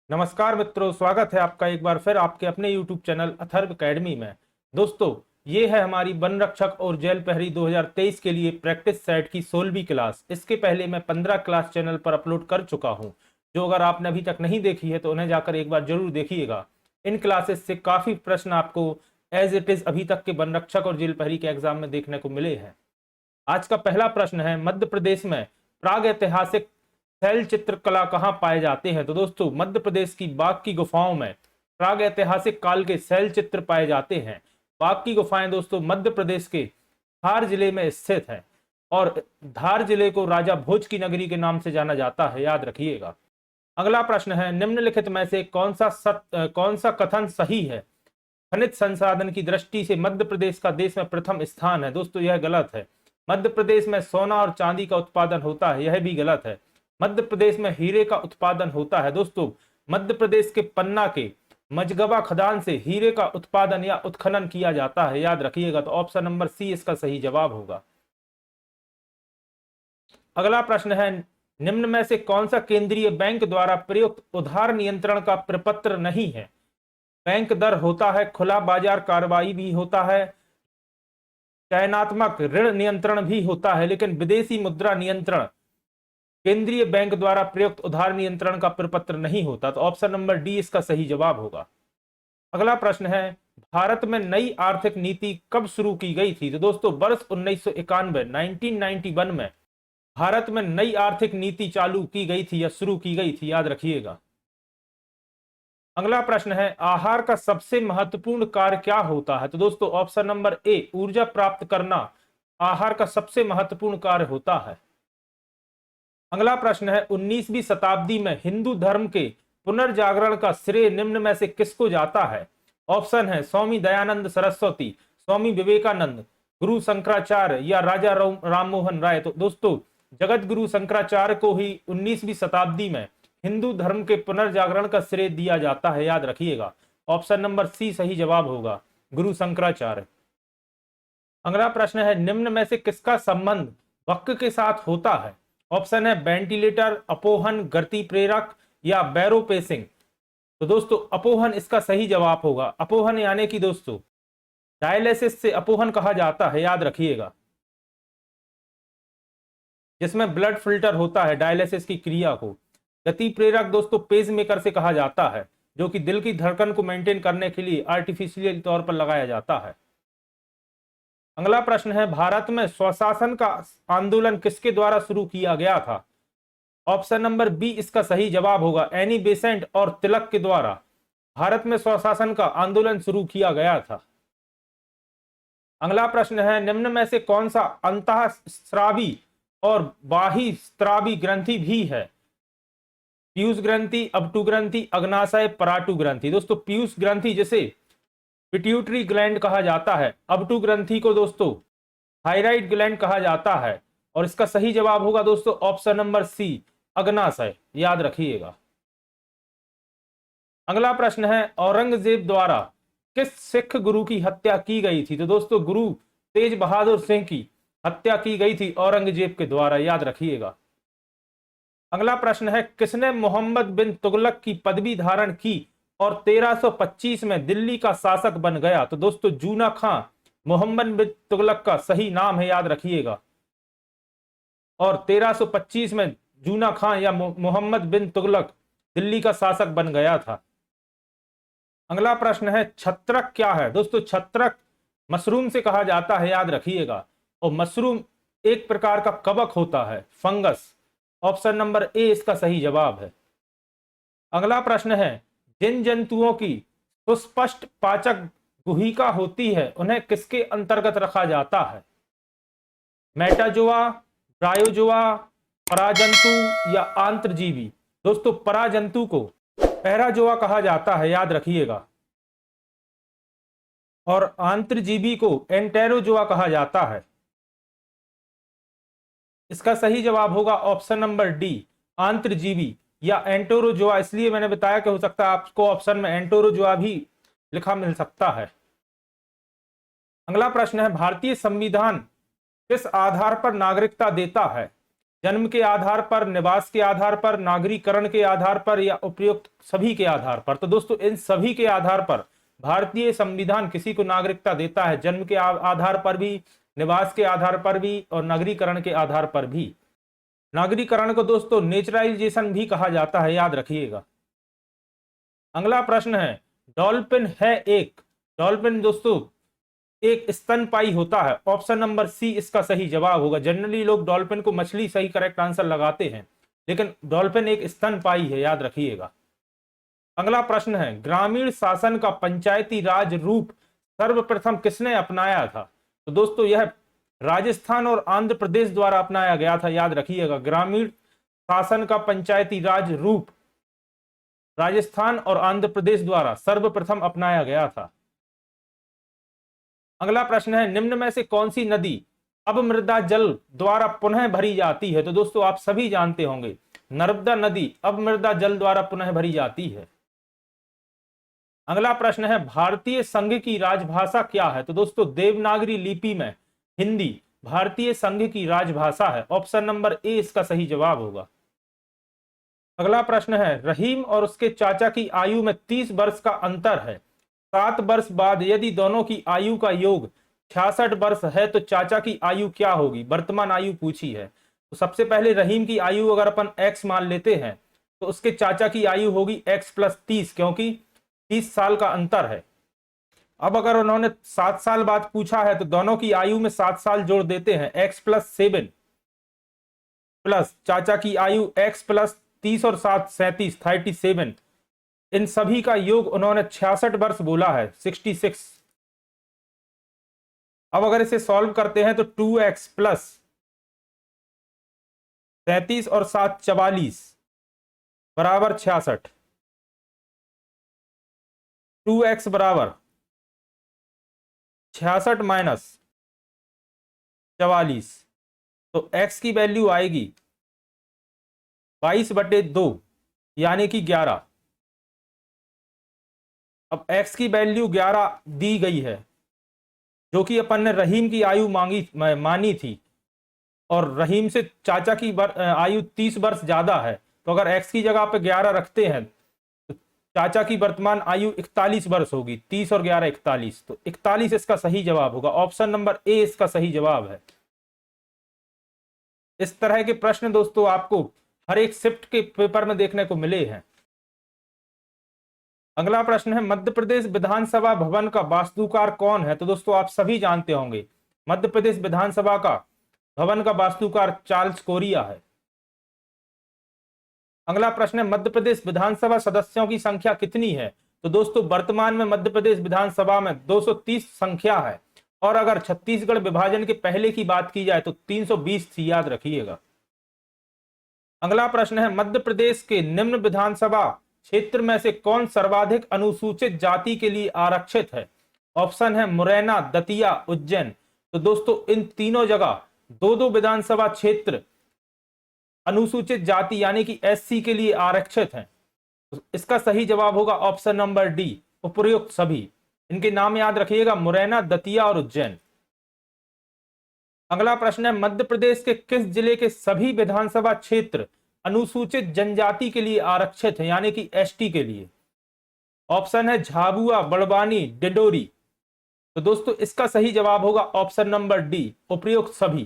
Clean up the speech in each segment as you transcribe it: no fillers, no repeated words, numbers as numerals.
नमस्कार मित्रों, स्वागत है आपका एक बार फिर आपके अपने YouTube चैनल अथर्व एकेडमी में। दोस्तों, ये है हमारी वन रक्षक और जेल प्रहरी 2023 के लिए प्रैक्टिस सेट की 16वीं क्लास। इसके पहले मैं 15 क्लास चैनल पर अपलोड कर चुका हूं, जो अगर आपने अभी तक नहीं देखी है तो उन्हें जाकर एक बार जरूर देखिएगा। इन क्लासेस से काफ़ी प्रश्न आपको एज इट इज़ अभी तक के वन रक्षक और जेल प्रहरी के एग्जाम में देखने को मिले हैं। आज का पहला प्रश्न है, मध्य प्रदेश में प्राग ऐतिहासिक शैल चित्रकला कहाँ पाए जाते हैं? तो दोस्तों, मध्य प्रदेश की बाघ की गुफाओं में प्राग ऐतिहासिक काल के शैल चित्र पाए जाते हैं। बाघ की गुफाएं दोस्तों मध्य प्रदेश के धार जिले में स्थित है और धार जिले को राजा भोज की नगरी के नाम से जाना जाता है, याद रखिएगा। अगला प्रश्न है, निम्नलिखित में से कौन सा कथन सही है? खनिज संसाधन की दृष्टि से मध्य प्रदेश का देश में प्रथम स्थान है। दोस्तों, यह गलत है। मध्य प्रदेश में सोना और चांदी का उत्पादन होता है, यह भी गलत है। मध्य प्रदेश में हीरे का उत्पादन होता है। दोस्तों, मध्य प्रदेश के पन्ना के मजगवा खदान से हीरे का उत्पादन या उत्खनन किया जाता है, याद रखिएगा। तो ऑप्शन नंबर सी इसका सही जवाब होगा। अगला प्रश्न है, निम्न में से कौन सा केंद्रीय बैंक द्वारा प्रयुक्त उधार नियंत्रण का प्रपत्र नहीं है? बैंक दर होता है, खुला बाजार कार्रवाई भी होता है, चयनात्मक ऋण नियंत्रण भी होता है, लेकिन विदेशी मुद्रा नियंत्रण केंद्रीय बैंक द्वारा प्रयुक्त उधार नियंत्रण का प्रपत्र नहीं होता। तो ऑप्शन नंबर डी इसका सही जवाब होगा। अगला प्रश्न है, भारत में नई आर्थिक नीति कब शुरू की गई थी? तो दोस्तों, वर्ष 1991 1991 में भारत में नई आर्थिक नीति चालू की गई थी या शुरू की गई थी, याद रखिएगा। अगला प्रश्न है, आहार का सबसे महत्वपूर्ण कार्य क्या होता है? तो दोस्तों, ऑप्शन नंबर ए ऊर्जा प्राप्त करना आहार का सबसे महत्वपूर्ण कार्य होता है। अगला प्रश्न है, 19वीं शताब्दी में हिंदू धर्म के पुनर्जागरण का श्रेय निम्न में से किसको जाता है? ऑप्शन है स्वामी दयानंद सरस्वती, स्वामी विवेकानंद, गुरु शंकराचार्य या राजा राम मोहन राय। तो दोस्तों, जगत गुरु शंकराचार्य को ही 19वीं शताब्दी में हिंदू धर्म के पुनर्जागरण का श्रेय दिया जाता है, याद रखिएगा। ऑप्शन नंबर सी सही जवाब होगा, गुरु शंकराचार्य। अगला प्रश्न है, निम्न में से किसका संबंध वक्र के साथ होता है? ऑप्शन है वेंटिलेटर, अपोहन, गति प्रेरक या बैरोपेसिंग। तो दोस्तों, अपोहन इसका सही जवाब होगा। अपोहन यानी कि दोस्तों डायलिसिस से अपोहन कहा जाता है, याद रखिएगा, जिसमें ब्लड फिल्टर होता है डायलिसिस की क्रिया को। गति प्रेरक दोस्तों पेस मेकर से कहा जाता है, जो कि दिल की धड़कन को मेंटेन करने के लिए आर्टिफिशियल तौर पर लगाया जाता है। अगला प्रश्न है, भारत में स्वशासन का आंदोलन किसके द्वारा शुरू किया गया था? ऑप्शन नंबर बी इसका सही जवाब होगा, एनी बेसेंट और तिलक के द्वारा भारत में स्वशासन का आंदोलन शुरू किया गया था। अगला प्रश्न है, निम्न में से कौन सा अंतःस्रावी और बाह्य स्रावी ग्रंथि भी है? पीयूष ग्रंथि, अबटू ग्रंथि, अग्नाशय, पराटू ग्रंथि। दोस्तों, पीयूष ग्रंथि जिसे पिट्यूटरी ग्लैंड कहा जाता है, अबटू ग्रंथि को दोस्तों थायराइड ग्लैंड कहा जाता है, और इसका सही जवाब होगा दोस्तों ऑप्शन नंबर सी अग्नाशय, याद रखिएगा। अगला प्रश्न है, औरंगजेब द्वारा किस सिख गुरु की हत्या की गई थी? तो दोस्तों, गुरु तेज बहादुर सिंह की हत्या की गई थी औरंगजेब के द्वारा, याद रखिएगा। अगला प्रश्न है, किसने मोहम्मद बिन तुगलक की पदवी धारण की और 1325 में दिल्ली का शासक बन गया? तो दोस्तों, जूना खां मोहम्मद बिन तुगलक का सही नाम है, याद रखिएगा। और 1325 में जूना खां या मोहम्मद बिन तुगलक दिल्ली का शासक बन गया था। अगला प्रश्न है, छत्रक क्या है? दोस्तों, छत्रक मशरूम से कहा जाता है, याद रखिएगा, और मशरूम एक प्रकार का कवक होता है, फंगस। ऑप्शन नंबर ए इसका सही जवाब है। अगला प्रश्न है, जिन जंतुओं की सुस्पष्ट पाचक गुहिका होती है उन्हें किसके अंतर्गत रखा जाता है? मेटाजोआ, ब्रायोजोआ, पराजंतु या आंत्रजीवी। दोस्तों, पराजंतु को पैराजोआ कहा जाता है, याद रखिएगा, और आंत्रजीवी को एंटेरोजोआ कहा जाता है। इसका सही जवाब होगा ऑप्शन नंबर डी आंत्रजीवी या एंटोरोजोआ। इसलिए मैंने बताया कि हो सकता है आपको ऑप्शन में एंटोरोजोआ भी लिखा मिल सकता है। अगला प्रश्न है, भारतीय संविधान किस आधार पर नागरिकता देता है? जन्म के आधार पर, निवास के आधार पर, नागरिकरण के आधार पर या उपयुक्त सभी के आधार पर? तो दोस्तों इन सभी के आधार पर भारतीय संविधान किसी को नागरिकता देता है, जन्म के आधार पर भी, निवास के आधार पर भी और नागरिकरण के आधार पर भी। नागरिकरण को दोस्तों नेचुरलाइजेशन भी कहा जाता है, याद रखिएगा। अगला प्रश्न है, डॉल्फिन है एक, डॉल्फिन दोस्तों एक स्तनपायी होता है। ऑप्शन नंबर सी इसका सही जवाब होगा। जनरली लोग डॉल्फिन को मछली सही करेक्ट आंसर लगाते हैं, लेकिन डॉल्फिन एक स्तनपायी है, याद रखिएगा। अगला प्रश्न है, ग्रामीण शासन का पंचायती राज रूप सर्वप्रथम किसने अपनाया था? तो दोस्तों यह राजस्थान और आंध्र प्रदेश द्वारा अपनाया गया था, याद रखिएगा। ग्रामीण शासन का पंचायती राज रूप राजस्थान और आंध्र प्रदेश द्वारा सर्वप्रथम अपनाया गया था। अगला प्रश्न है, निम्न में से कौन सी नदी अब मृदा जल द्वारा पुनः भरी जाती है? तो दोस्तों आप सभी जानते होंगे, नर्मदा नदी अब मृदा जल द्वारा पुनः भरी जाती है। अगला प्रश्न है, भारतीय संघ की राजभाषा क्या है? तो दोस्तों देवनागरी लिपि में हिंदी भारतीय संघ की राजभाषा है। ऑप्शन नंबर ए इसका सही जवाब होगा। अगला प्रश्न है, रहीम और उसके चाचा की आयु में 30 वर्ष का अंतर है। 7 वर्ष बाद यदि दोनों की आयु का योग 66 वर्ष है तो चाचा की आयु क्या होगी? वर्तमान आयु पूछी है। तो सबसे पहले रहीम की आयु अगर अपन x मान लेते हैं तो उसके चाचा की आयु होगी x + 30, क्योंकि 30 साल का अंतर है। अब अगर उन्होंने 7 साल बाद पूछा है तो दोनों की आयु में 7 साल जोड़ देते हैं, x + 7 प्लस चाचा की आयु x + 30 और 7 37 37, इन सभी का योग उन्होंने 66 वर्ष बोला है, 66। अब अगर इसे सॉल्व करते हैं तो 2x + 37 और 7 44 बराबर 66। 2x बराबर 66 माइनस 44, तो x की वैल्यू आएगी 22/2 यानी कि 11। अब x की वैल्यू 11 दी गई है, जो कि अपन ने रहीम की आयु मानी थी, और रहीम से चाचा की आयु 30 वर्ष ज्यादा है, तो अगर x की जगह पे 11 रखते हैं तो चाचा की वर्तमान आयु 41 वर्ष होगी। 30 और 11 41, तो 41 इसका सही जवाब होगा। ऑप्शन नंबर ए इसका सही जवाब है। इस तरह के प्रश्न दोस्तों आपको हर एक शिफ्ट के पेपर में देखने को मिले हैं। अगला प्रश्न है, मध्य प्रदेश विधानसभा भवन का वास्तुकार कौन है? तो दोस्तों आप सभी जानते होंगे, मध्य प्रदेश विधानसभा का भवन का वास्तुकार चार्ल्स कोरिया है। अगला प्रश्न है, मध्य प्रदेश विधानसभा सदस्यों की संख्या कितनी है? तो दोस्तों वर्तमान में मध्य प्रदेश विधानसभा में 230 संख्या है, और अगर छत्तीसगढ़ विभाजन के पहले की बात की जाए तो 320 थी, याद रखिएगा। अगला प्रश्न है, मध्य प्रदेश के निम्न विधानसभा क्षेत्र में से कौन सर्वाधिक अनुसूचित जाति के लिए आरक्षित है? ऑप्शन है मुरैना, दतिया, उज्जैन। तो दोस्तों इन तीनों जगह 2-2 विधानसभा क्षेत्र अनुसूचित जाति यानी कि SC के लिए आरक्षित हैं। तो इसका सही जवाब होगा ऑप्शन नंबर डी, उपयुक्त सभी। इनके नाम याद रखिएगा, मुरैना, दतिया और उज्जैन। अगला प्रश्न है, मध्य प्रदेश के किस जिले के सभी विधानसभा क्षेत्र अनुसूचित जनजाति के लिए आरक्षित है, यानी कि ST के लिए? ऑप्शन है झाबुआ, बड़वानी, डिंडोरी। तो दोस्तों इसका सही जवाब होगा ऑप्शन नंबर डी, उपयुक्त सभी।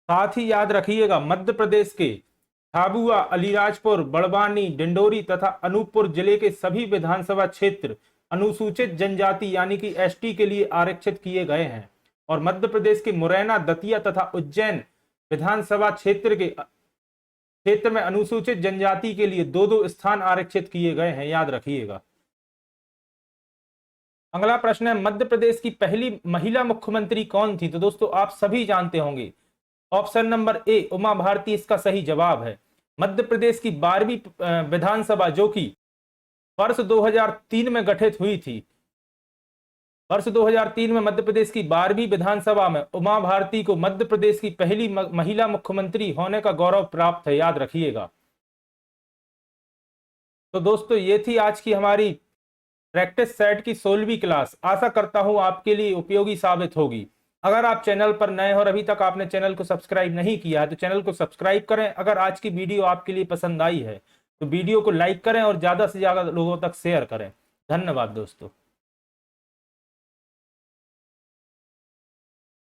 साथ ही याद रखिएगा, मध्य प्रदेश के झाबुआ, अलीराजपुर, बड़वानी, डिंडोरी तथा अनूपपुर जिले के सभी विधानसभा क्षेत्र अनुसूचित जनजाति यानी कि ST के लिए आरक्षित किए गए हैं, और मध्य प्रदेश के मुरैना, दतिया तथा उज्जैन विधानसभा क्षेत्र में अनुसूचित जनजाति के लिए 2-2 स्थान आरक्षित किए गए हैं, याद रखिएगा। अगला प्रश्न है, मध्य प्रदेश की पहली महिला मुख्यमंत्री कौन थी? तो दोस्तों आप सभी जानते होंगे, option number A Uma Bharti इसका सही जवाब है। मध्य प्रदेश की 12वीं विधानसभा जो कि वर्ष 2003 में गठित हुई थी, वर्ष 2003 में मध्य प्रदेश की 12वीं विधानसभा में उमा भारती को मध्य प्रदेश की पहली महिला मुख्यमंत्री होने का गौरव प्राप्त है, याद रखिएगा। तो दोस्तों ये थी आज की हमारी प्रैक्टिस सेट की 16वीं क्लास। आशा करता हूं आपके लिए उपयोगी साबित होगी। अगर आप चैनल पर नए हो और अभी तक आपने चैनल को सब्सक्राइब नहीं किया है तो चैनल को सब्सक्राइब करें। अगर आज की वीडियो आपके लिए पसंद आई है तो वीडियो को लाइक करें और ज्यादा से ज्यादा लोगों तक शेयर करें। धन्यवाद दोस्तों।